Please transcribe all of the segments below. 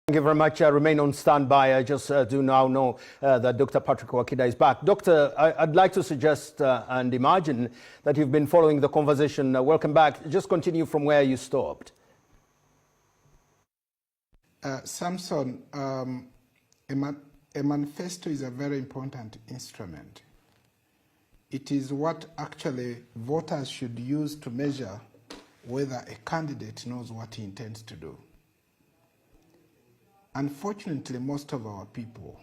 Thank you very much. Remain on standby. I just do now know that Dr. Patrick Wakida is back. Doctor, I'd like to suggest and imagine that you've been following the conversation. Welcome back. Just continue from where you stopped. Samson, a manifesto is a very important instrument. It is what actually voters should use to measure whether a candidate knows what he intends to do. Unfortunately, most of our people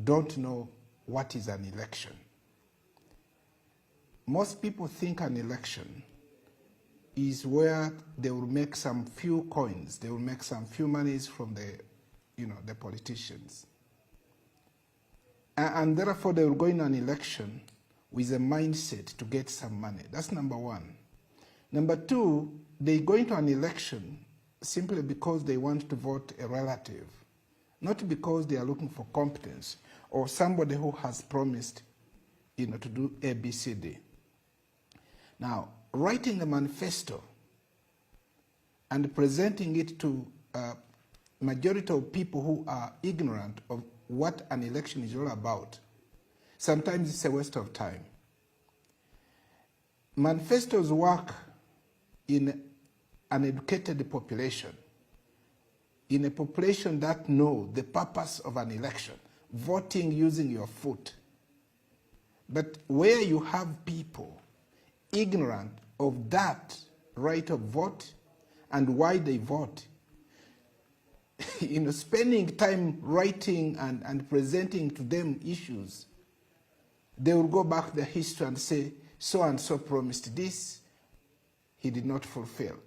don't know what is an election. Most people think an election is where they will make some few coins, they will make some few monies from the politicians. And therefore they will go in an election with a mindset to get some money. That's number one. Number two, they go into an election simply because they want to vote a relative, not because they are looking for competence or somebody who has promised, to do A, B, C, D. Now, writing a manifesto and presenting it to a majority of people who are ignorant of what an election is all about, sometimes it's a waste of time. Manifestos work in an educated population, in a population that know the purpose of an election, voting using your foot. But where you have people ignorant of that right of vote and why they vote, spending time writing and presenting to them issues, they will go back their history and say, so-and-so promised this, he did not fulfill.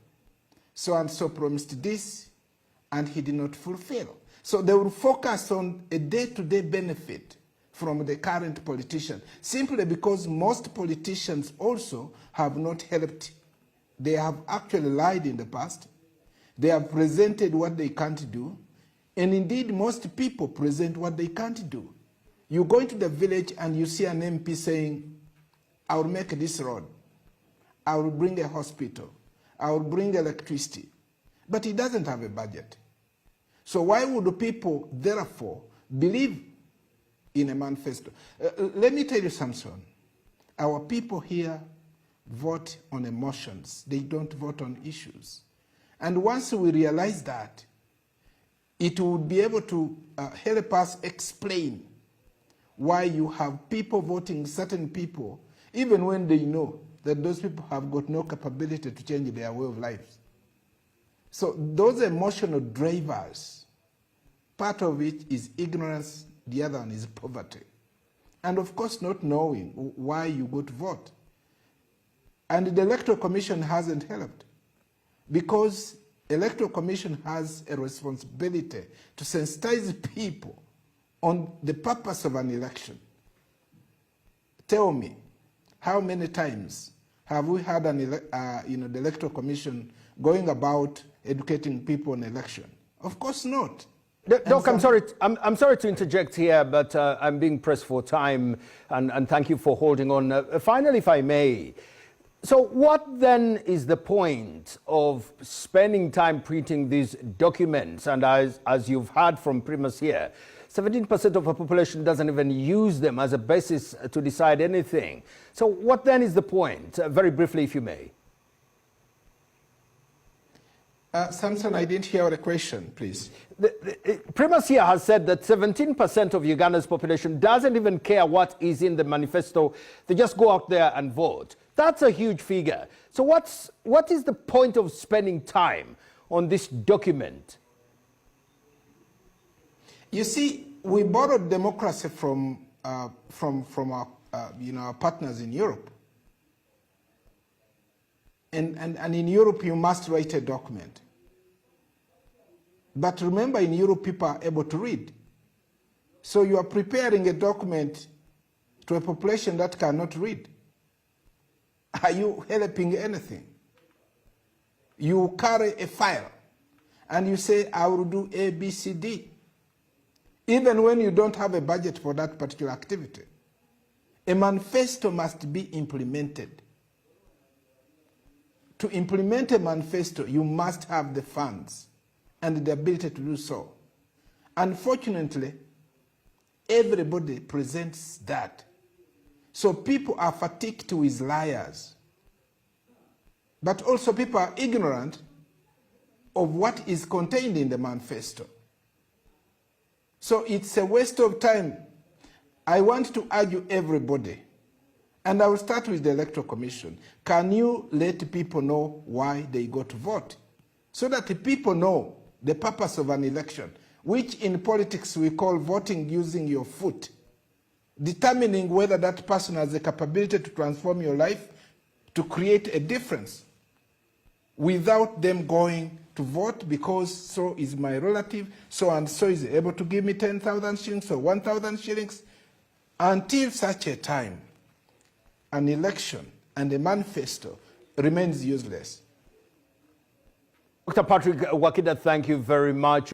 So-and-so promised this, and he did not fulfill. So they will focus on a day-to-day benefit from the current politician, simply because most politicians also have not helped. They have actually lied in the past. They have presented what they can't do. And indeed, most people present what they can't do. You go into the village and you see an MP saying, I will make this road. I will bring a hospital. I will bring electricity. But he doesn't have a budget. So why would people, therefore, believe in a manifesto? Let me tell you something. Our people here vote on emotions. They don't vote on issues. And once we realize that, it would be able to help us explain why you have people voting certain people, even when they know that those people have got no capability to change their way of life. So those emotional drivers, part of it is ignorance, the other one is poverty. And of course not knowing why you go to vote. And the Electoral Commission hasn't helped, because the Electoral Commission has a responsibility to sensitize people on the purpose of an election. Tell me, how many times have we had the Electoral Commission going about educating people on election? Of course not. Doc, I'm sorry to interject here, but I'm being pressed for time, and thank you for holding on. Finally, if I may, so what then is the point of spending time printing these documents? And as you've heard from Primus here, 17% of the population doesn't even use them as a basis to decide anything. So what then is the point? Very briefly, if you may. Samson, I didn't hear the question, please. Primus here has said that 17% of Uganda's population doesn't even care what is in the manifesto. They just go out there and vote. That's a huge figure. So what is the point of spending time on this document? You see, we borrowed democracy from our partners in Europe. And in Europe, you must write a document. But remember, in Europe, people are able to read. So you are preparing a document to a population that cannot read. Are you helping anything? You carry a file and you say, I will do A, B, C, D. Even when you don't have a budget for that particular activity. A manifesto must be implemented. To implement a manifesto, you must have the funds and the ability to do so. Unfortunately, everybody presents that. So people are fatigued with liars. But also people are ignorant of what is contained in the manifesto. So it's a waste of time. I want to argue everybody, and I will start with the Electoral Commission. Can you let people know why they go to vote? So that the people know the purpose of an election, which in politics we call voting using your foot, determining whether that person has the capability to transform your life, to create a difference, without them going to vote because so is my relative, so and so is able to give me 10,000 shillings or 1,000 shillings. Until such a time, an election and a manifesto remains useless. Dr. Patrick Wakida, thank you very much.